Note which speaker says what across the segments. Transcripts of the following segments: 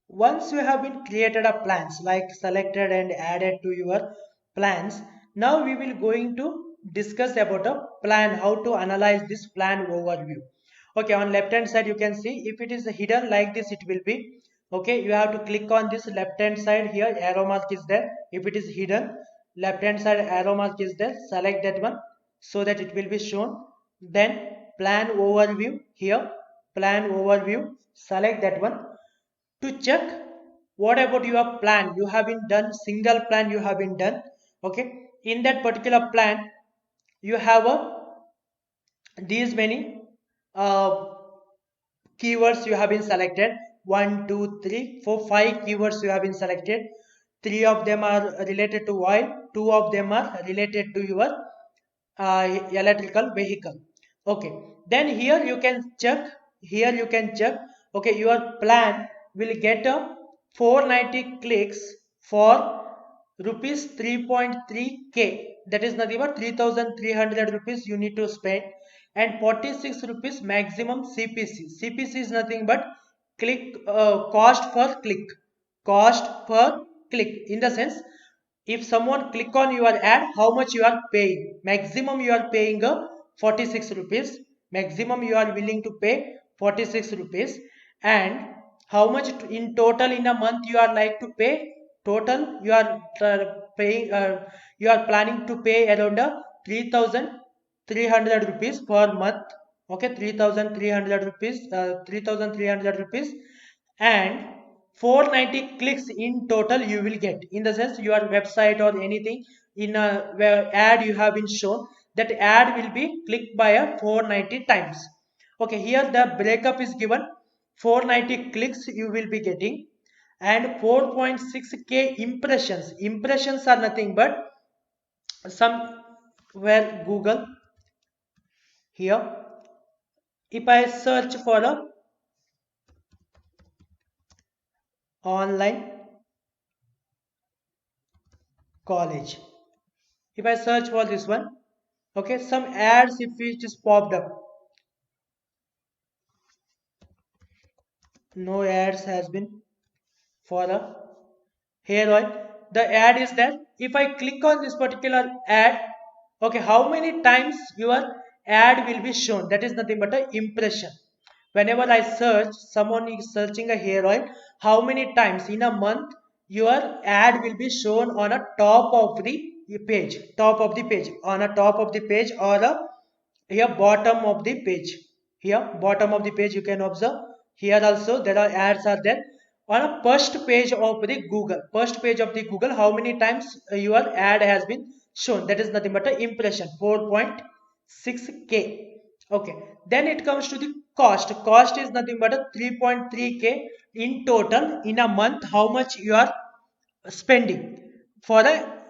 Speaker 1: Once you have been created a plans like selected and added to your plans, now we will going to discuss about a plan, how to analyze this plan overview. Okay, on left hand side you can see if it is hidden like this it will be. Okay, you have to click on this left hand side here, arrow mark is there. If it is hidden, left hand side arrow mark is there, select that one so that it will be shown. Then plan overview here, plan overview, select that one to check what about your plan you have been done, single plan you have been done. Okay, in that particular plan you have a these many uh, keywords you have been selected. One, two, three, four, five keywords you have been selected. Three of them are related to oil, two of them are related to your electrical vehicle. Okay, then here you can check, here you can check. Okay, your plan will get a 490 clicks for rupees 3.3k. That is nothing but 3300 rupees you need to spend, and 46 rupees maximum cpc. Cpc is nothing but click cost per click, cost per click. In the sense, if someone click on your ad, how much you are paying? Maximum you are paying a 46 rupees, maximum you are willing to pay 46 rupees. And how much in total in a month you are like to pay? Total you are paying, you are planning to pay around 3300 rupees per month. Okay, 3300 rupees, 3300 rupees, and 490 clicks in total you will get. In the sense, your website or anything in a where ad you have been shown, that ad will be clicked by a 490 times. Okay, here the breakup is given. 490 clicks you will be getting, and 4.6k impressions. Impressions are nothing but somewhere Google. Here if I search for a online college, if I search for this one, okay, some ads if it is popped up, no ads has been for a hair oil. The ad is that if I click on this particular ad, okay, how many times your ad will be shown? That is nothing but a impression. Whenever I search, someone is searching a hair oil, how many times in a month your ad will be shown on a top of the page, top of the page, on a top of the page, or a here bottom of the page. Here bottom of the page you can observe. Here also there are ads are there on a first page of the Google, first page of the Google. How many times your ad has been shown? That is nothing but a impression, 4.6k. Okay, then it comes to the cost. Cost is nothing but a 3.3k in total in a month. How much you are spending for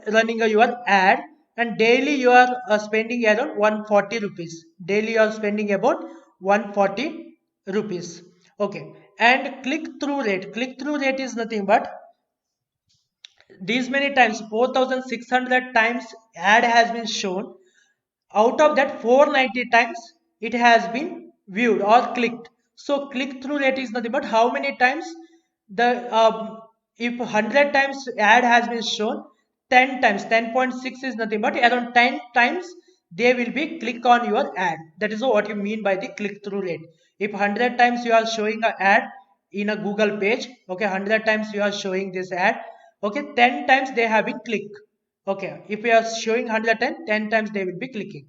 Speaker 1: running your ad? And daily you are spending around 140 rupees. Daily you are spending about 140 rupees. Okay, and click through rate is nothing but these many times, 4600 times ad has been shown. Out of that, 490 times it has been viewed or clicked. So click through rate is nothing but how many times the if 100 times ad has been shown, 10 times 10.6 is nothing but around 10 times they will be click on your ad. That is what you mean by the click through rate. If 100 times you are showing an ad in a Google page, okay, 100 times you are showing this ad, okay, 10 times they have been clicked. Okay, if we are showing 110, 10 times they will be clicking.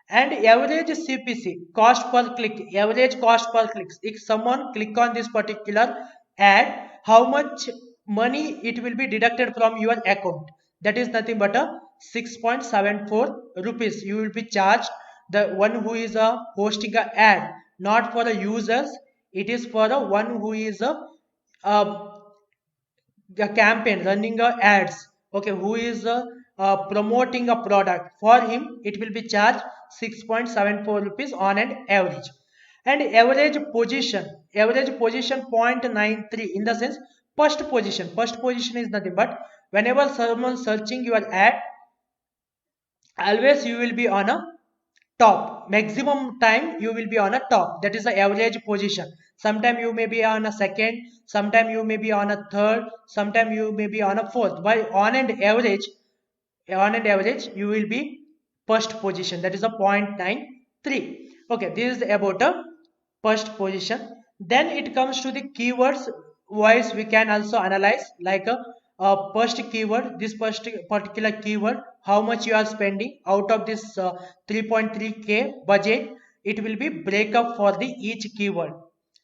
Speaker 1: And average CPC, cost per click, average cost per clicks. If someone click on this particular ad, how much money it will be deducted from your account? That is nothing but a 6.74 rupees you will be charged. The one who is hosting a ad, not for the users, it is for the one who is uh, the campaign running ads. Okay, who is promoting a product, for him it will be charged 6.74 rupees on an average. And average position 0.93. In the sense, first position is nothing but whenever someone searching your ad, always you will be on a top. Maximum time you will be on a top. That is the average position. Sometime you may be on a second, sometime you may be on a third, sometime you may be on a fourth. But on an average you will be first position, that is a 0.93. Okay, this is about a first position. Then it comes to the keywords wise, we can also analyze like a first keyword, this first particular keyword, how much you are spending out of this 3.3k budget. It will be break up for the each keyword.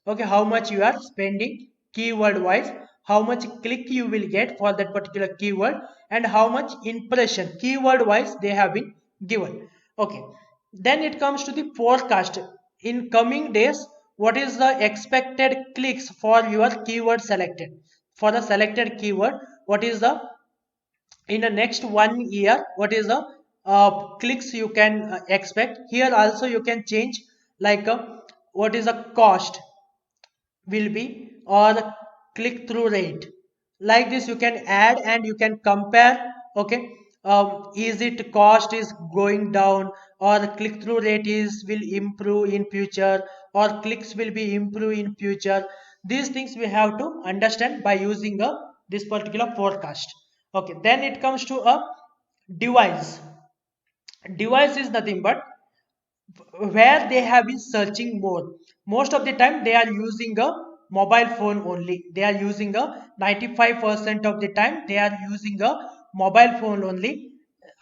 Speaker 1: Okay, how much you are spending keyword wise, how much click you will get for that particular keyword, and how much impression keyword wise they have been given. Okay, then it comes to the forecast. In coming days, what is the expected clicks for your keyword selected, for the selected keyword, what is the, in the next 1 year, what is the clicks you can expect. Here also you can change like what is the cost will be, or the click through rate. Like this you can add and you can compare. Okay, is it cost is going down, or the click through rate is will improve in future, or clicks will be improve in future. These things we have to understand by using a this particular forecast. Okay, then it comes to a device. Device is nothing but where they have been searching more. Most of the time they are using a mobile phone only. They are using a 95% of the time they are using a mobile phone only.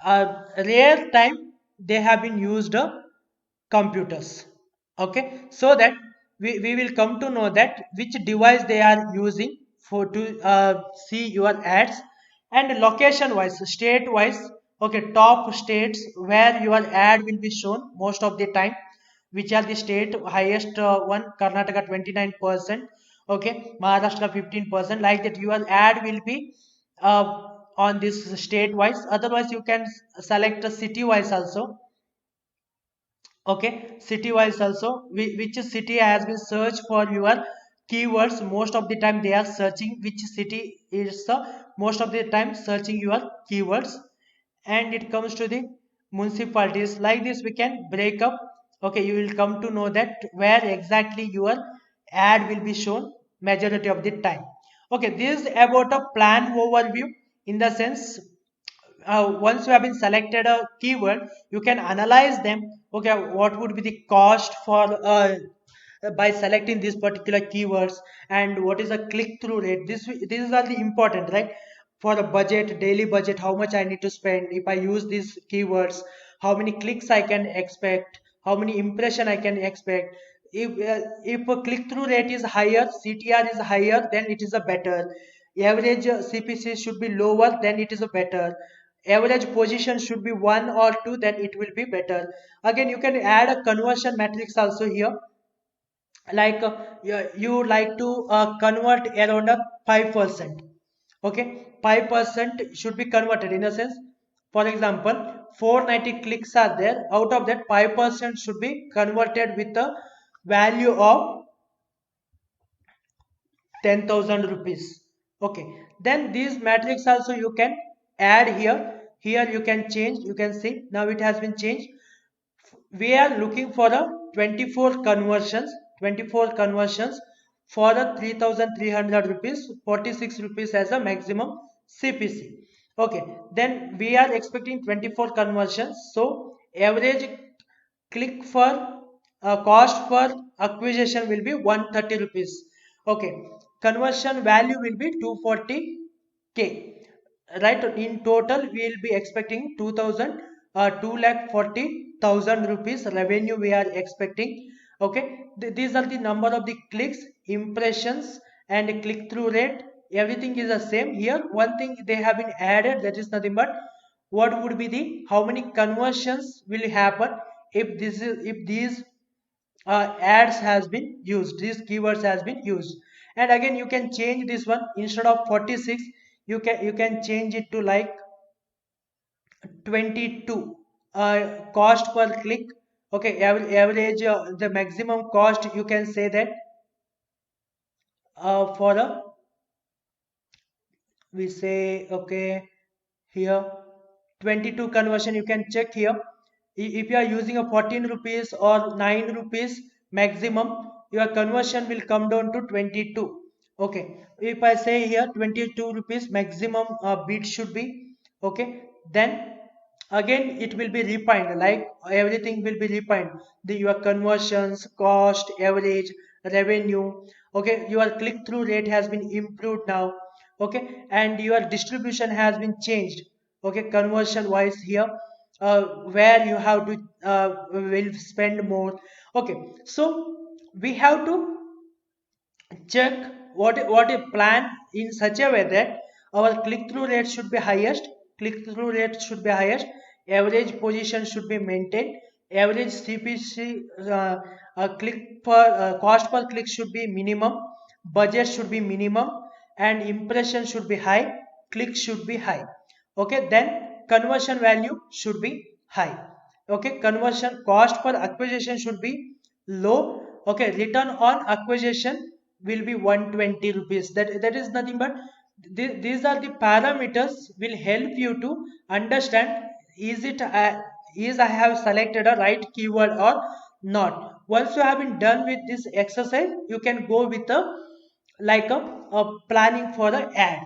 Speaker 1: Rare time they have been used computers. Okay, so that we will come to know that which device they are using for to see your ads. And location wise, state wise, okay, top states where your ad will be shown most of the time, which are the state highest one, Karnataka 29%, okay, Maharashtra 15%, like that your ad will be uh, on this state wise. Otherwise you can select a city wise also. Okay, city wise also, which city has been searched for your keywords. Most of the time they are searching which city is the most of the time searching your keywords. And it comes to the municipalities. Like this we can break up. Okay, you will come to know that where exactly your ad will be shown majority of the time. Okay, this is about a plan overview. In the sense, once you have been selected a keyword, you can analyze them. Okay, what would be the cost for by selecting these particular keywords, and what is the click through rate. These are the important, right? For the budget, daily budget, how much I need to spend if I use these keywords, how many clicks I can expect, how many impression I can expect. If a click through rate is higher, CTR is higher, then it is a better. Average CPC should be lower, then it is a better. Average position should be 1 or 2, then it will be better. Again, you can add a conversion matrix also here. Like you like to convert around a 5%. Okay, 5% should be converted. In a sense, for example, 490 clicks are there, out of that 5% should be converted with a value of 10,000 rupees. Okay, then these matrix also you can add here. Here you can change, you can see now it has been changed. We are looking for a 24 conversions for a 3,300 rupees, 46 rupees as a maximum CPC. Okay, then we are expecting 24 conversions, so average click for cost for acquisition will be 130 rupees. Okay, conversion value will be 240k. Right, in total we will be expecting 2000 2,40,000 rupees revenue we are expecting. Okay, these are the number of the clicks, impressions, and click through rate. Everything is the same here. One thing they have been added, that is nothing but what would be the how many conversions will happen if this is if these ads has been used, these keywords has been used. And again you can change this one. Instead of 46, you can change it to like 22 cost per click. Okay, average the maximum cost you can say that for a, we say, okay, here 22 conversion you can check here. If you are using a 14 rupees or 9 rupees maximum, your conversion will come down to 22. Okay, if I say here 22 rupees maximum bid should be, okay, then again it will be refined, like everything will be refined, the your conversions, cost, average, revenue. Okay, your click through rate has been improved now. Okay, and your distribution has been changed. Okay, conversion wise here, where you have to will spend more. Okay, so we have to check what a plan in such a way that our click through rate should be highest, average position should be maintained, average CPC, click per cost per click should be minimum, budget should be minimum, and impression should be high, click should be high. Okay, then conversion value should be high. Okay, conversion cost per acquisition should be low. Okay, return on acquisition will be 120 rupees. That is nothing but these are the parameters will help you to understand, is it is I have selected a right keyword or not. Once you have been done with this exercise, you can go with a, like a planning for the ad.